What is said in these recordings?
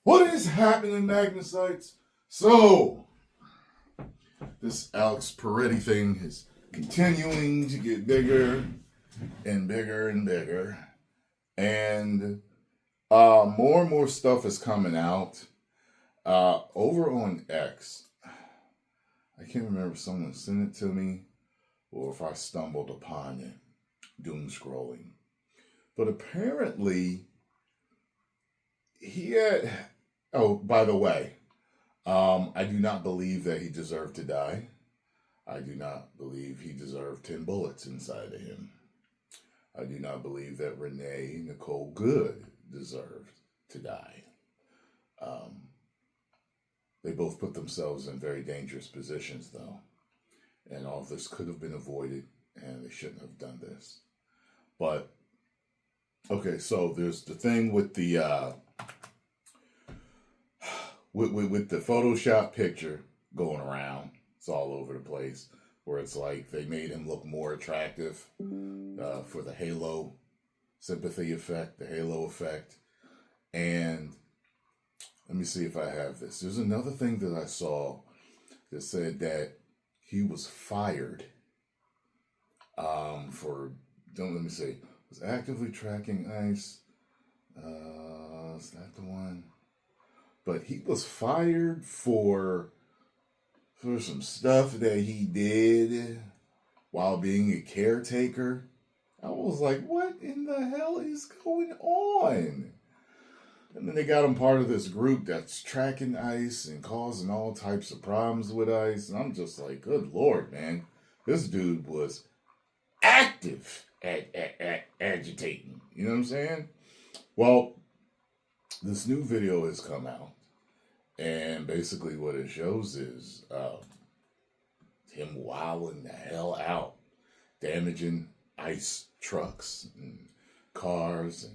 What is happening, Magnacites? So, this Alex Pretti thing is continuing to get bigger and bigger and bigger. And more and more stuff is coming out. Over on X, I can't remember if someone sent it to me or if I stumbled upon it, doom scrolling. But apparently, he had... Oh, by the way, I do not believe that he deserved to die. I do not believe he deserved 10 bullets inside of him. I do not believe that Renee Nicole Good deserved to die. They both put themselves in very dangerous positions, though. And all of this could have been avoided, and they shouldn't have done this. But, okay, so there's the thing with the... With the Photoshop picture going around, it's all over the place, where it's like they made him look more attractive for the halo sympathy effect, the halo effect. And let me see if I have this. There's another thing that I saw that said that he was fired let me see, was actively tracking ICE. Is that the one? But he was fired for some stuff that he did while being a caretaker. I was like, what in the hell is going on? And then they got him part of this group that's tracking ICE and causing all types of problems with ICE. And I'm just like, good Lord, man. This dude was active at agitating. You know what I'm saying? Well, this new video has come out. And basically what it shows is him wilding the hell out, damaging ICE trucks and cars.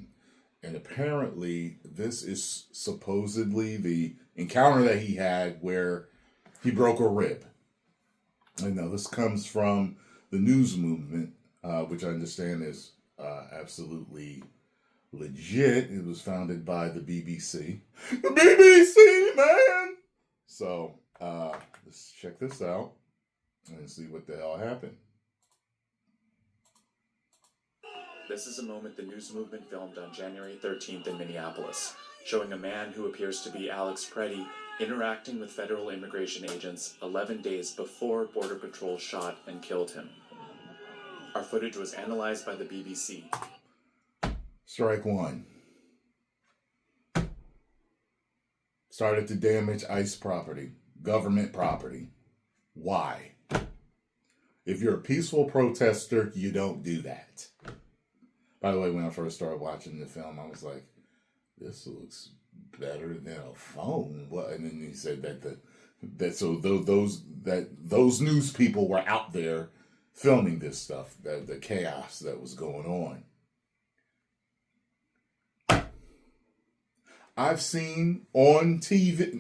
And apparently this is supposedly the encounter that he had where he broke a rib. And now this comes from the news movement, which I understand is absolutely legit. It was founded by the BBC. The BBC, man! So, let's check this out and see what the hell happened. This is a moment the news movement filmed on January 13th in Minneapolis, showing a man who appears to be Alex Pretti interacting with federal immigration agents 11 days before Border Patrol shot and killed him. Our footage was analyzed by the BBC. Strike one. Started to damage ICE property, government property. Why? If you're a peaceful protester, you don't do that. By the way, when I first started watching the film, I was like, this looks better than a phone. What? And then he said that those news people were out there filming this stuff, the chaos that was going on. I've seen on social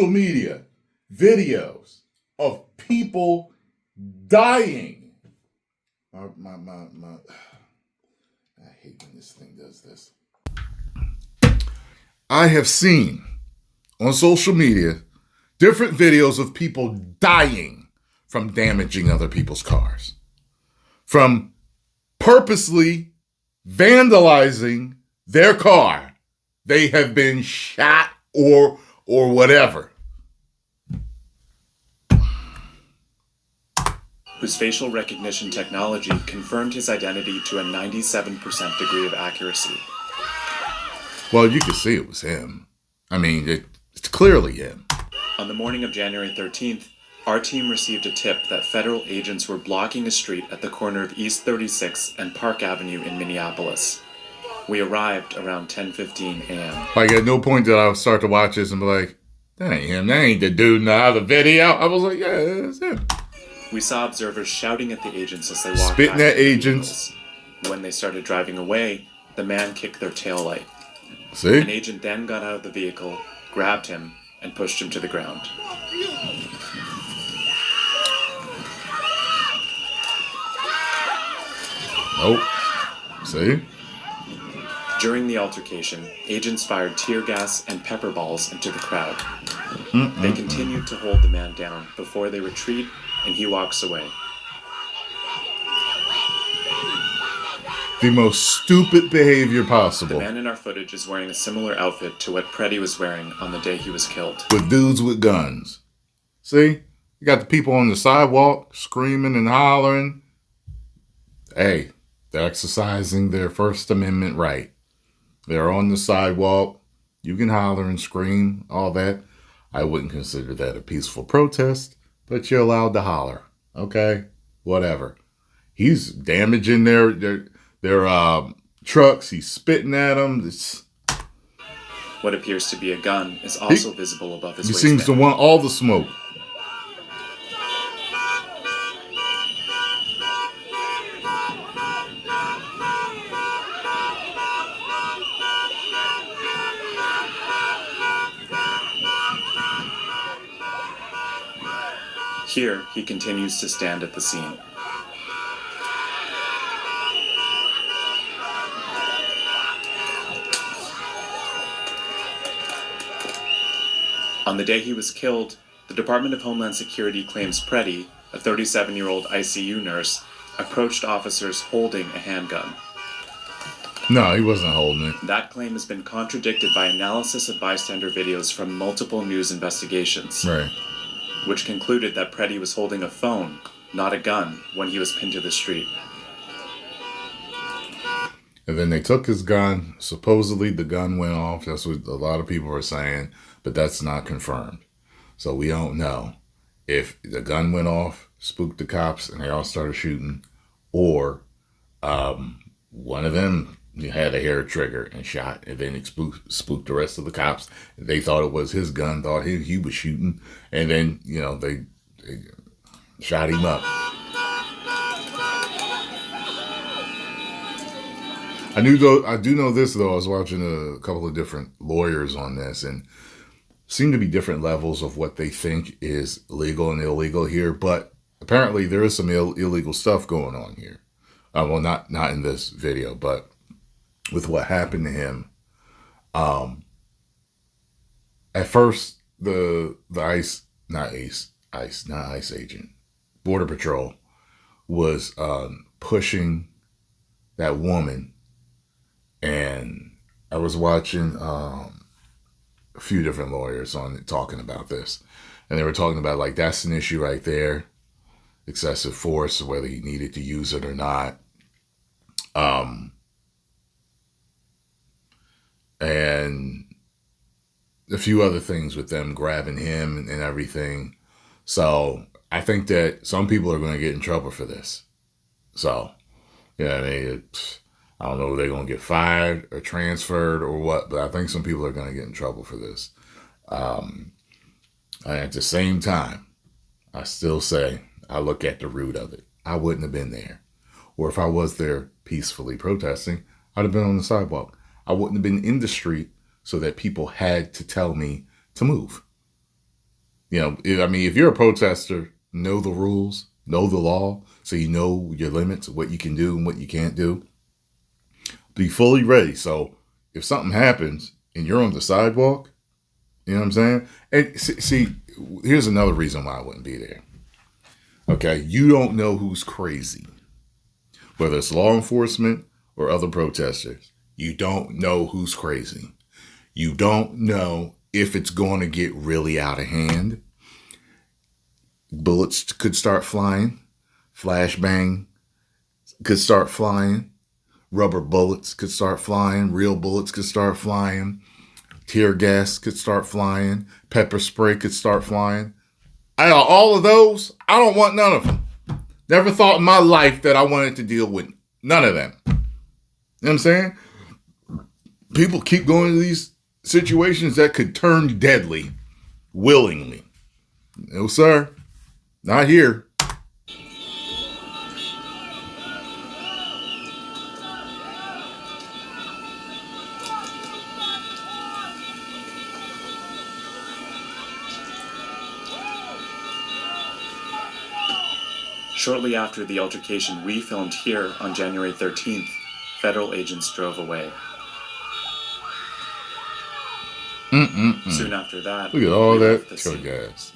media, videos of people dying. I hate when this thing does this. I have seen on social media different videos of people dying from damaging other people's cars, from purposely vandalizing their car. They have been shot or whatever. Whose facial recognition technology confirmed his identity to a 97% degree of accuracy. Well, you could see it was him. I mean, it's clearly him. On the morning of January 13th, our team received a tip that federal agents were blocking a street at the corner of East 36 and Park Avenue in Minneapolis. We arrived around 10:15 a.m. Like, at no point did I start to watch this and be like, that ain't him. That ain't the dude in the other video. I was like, yeah, it's him. We saw observers shouting at the agents as they walked spitting back at agents. Vehicles. When they started driving away, the man kicked their taillight. See? An agent then got out of the vehicle, grabbed him, and pushed him to the ground. Nope. See? During the altercation, agents fired tear gas and pepper balls into the crowd. They continued to hold the man down before they retreat, and he walks away. The most stupid behavior The possible. man in our footage is wearing a similar outfit to what Pretti was wearing on the day he was killed. With dudes with guns. See? You got the people on the sidewalk screaming and hollering. Hey, they're exercising their First Amendment right. They're on the sidewalk. You can holler and scream, all that. I wouldn't consider that a peaceful protest, but you're allowed to holler. Okay? Whatever. He's damaging their trucks. He's spitting at them. What appears to be a gun is also visible above his He waistband. seems to want all the smoke. Here, he continues to stand at the scene. On the day he was killed, the Department of Homeland Security claims Pretti, a 37-year-old ICU nurse, approached officers holding a handgun. No, he wasn't holding it. That claim has been contradicted by analysis of bystander videos from multiple news investigations, Right. which concluded that Pretti was holding a phone, not a gun, when he was pinned to the street. And then they took his gun. Supposedly the gun went off. That's what a lot of people are saying, but that's not confirmed. So we don't know if the gun went off, spooked the cops, and they all started shooting, or one of them had a hair trigger and shot, and then it spooked the rest of the cops. They thought it was his gun, thought he was shooting, and then, they shot him up. I do know this, though. I was watching a couple of different lawyers on this, and seem to be different levels of what they think is legal and illegal here. But apparently there is some illegal stuff going on here. Well, not in this video, but with what happened to him. At first, the ICE agent, Border Patrol, was pushing that woman. And I was watching a few different lawyers on it talking about this. And they were talking about, like, that's an issue right there. Excessive force, whether he needed to use it or not. And a few other things with them grabbing him and everything. So I think that some people are going to get in trouble for this. So, I don't know if they're going to get fired or transferred or what, but I think some people are going to get in trouble for this. And at the same time, I still say, I look at the root of it. I wouldn't have been there. Or if I was there peacefully protesting, I'd have been on the sidewalk. I wouldn't have been in the street so that people had to tell me to move. If you're a protester, know the rules, know the law, so you know your limits, what you can do and what you can't do. Be fully ready. So if something happens and you're on the sidewalk, you know what I'm saying? And see, here's another reason why I wouldn't be there. Okay, you don't know who's crazy. Whether it's law enforcement or other protesters, you don't know who's crazy. You don't know if it's going to get really out of hand. Bullets could start flying. Flashbang could start flying. Rubber bullets could start flying. Real bullets could start flying. Tear gas could start flying. Pepper spray could start flying. All of those, I don't want none of them. Never thought in my life that I wanted to deal with none of them. You know what I'm saying? People keep going to these situations that could turn deadly willingly. No, sir. Not here. Shortly after the altercation we filmed here on January 13th, federal agents drove away. Soon after that, Look at all we that left the truck scene. gas.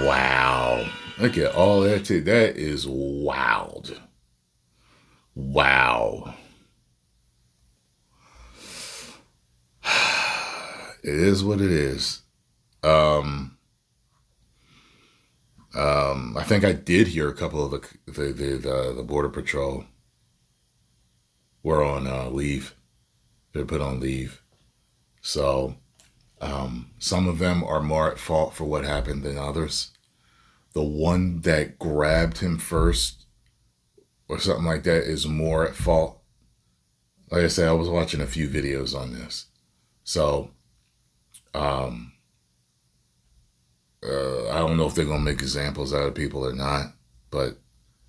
Wow. Look at all that. That is wild. Wow. It is what it is. I think I did hear a couple of the Border Patrol were on leave. They're put on leave. So some of them are more at fault for what happened than others. The one that grabbed him first or something like that is more at fault. Like I said, I was watching a few videos on this. So I don't know if they're going to make examples out of people or not. But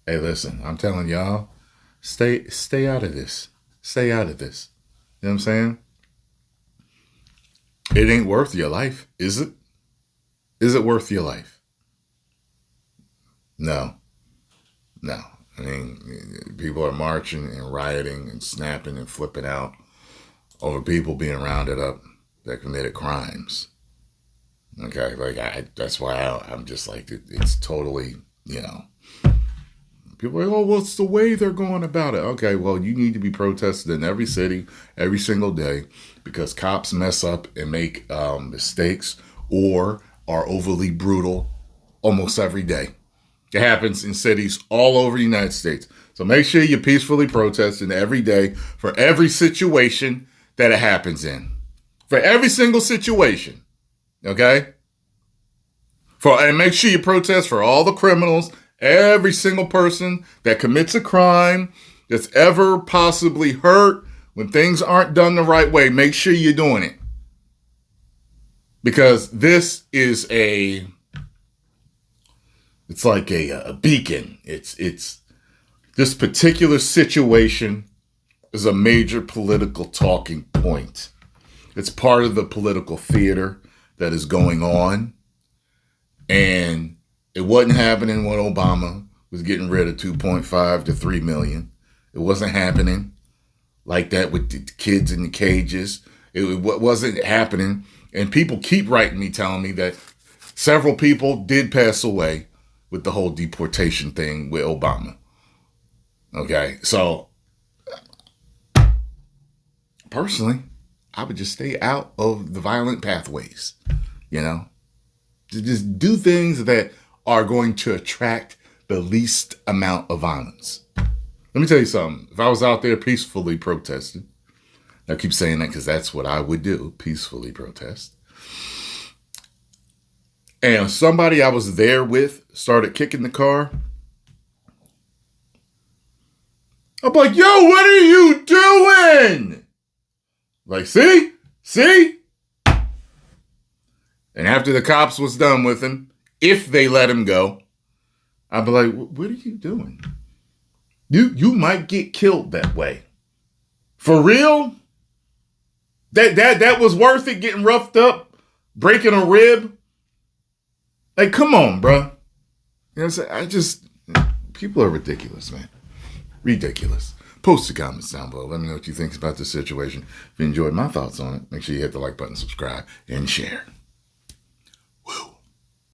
hey, listen, I'm telling y'all, stay out of this. Stay out of this. You know what I'm saying? It ain't worth your life, is it? Is it worth your life? No. No. I mean, people are marching and rioting and snapping and flipping out over people being rounded up that committed crimes. Okay, like that's why I'm just like, it's totally, you know. People are like, oh, what's the way they're going about it? Okay, well, you need to be protested in every city, every single day, because cops mess up and make mistakes or are overly brutal almost every day. It happens in cities all over the United States. So make sure you peacefully protesting every day for every situation that it happens in. For every single situation. Okay? And make sure you protest for all the criminals, every single person that commits a crime that's ever possibly hurt when things aren't done the right way. Make sure you're doing it. Because this is it's like a beacon. It's this particular situation is a major political talking point. It's part of the political theater that is going on. And it wasn't happening when Obama was getting rid of 2.5 to 3 million. It wasn't happening like that with the kids in the cages. It wasn't happening. And people keep writing me telling me that several people did pass away with the whole deportation thing with Obama. Okay, so personally, I would just stay out of the violent pathways, you know? To just do things that are going to attract the least amount of violence. Let me tell you something. If I was out there peacefully protesting, I keep saying that because that's what I would do, peacefully protest. And somebody I was there with started kicking the car. I'm like, yo, what are you doing? Like, see? And after the cops was done with him, if they let him go, I'd be like, what are you doing? You might get killed that way. For real? That was worth it, getting roughed up, breaking a rib? Like, come on, bro. You know what I'm saying? People are ridiculous, man. Ridiculous. Post your comments down below. Let me know what you think about this situation. If you enjoyed my thoughts on it, make sure you hit the like button, subscribe, and share.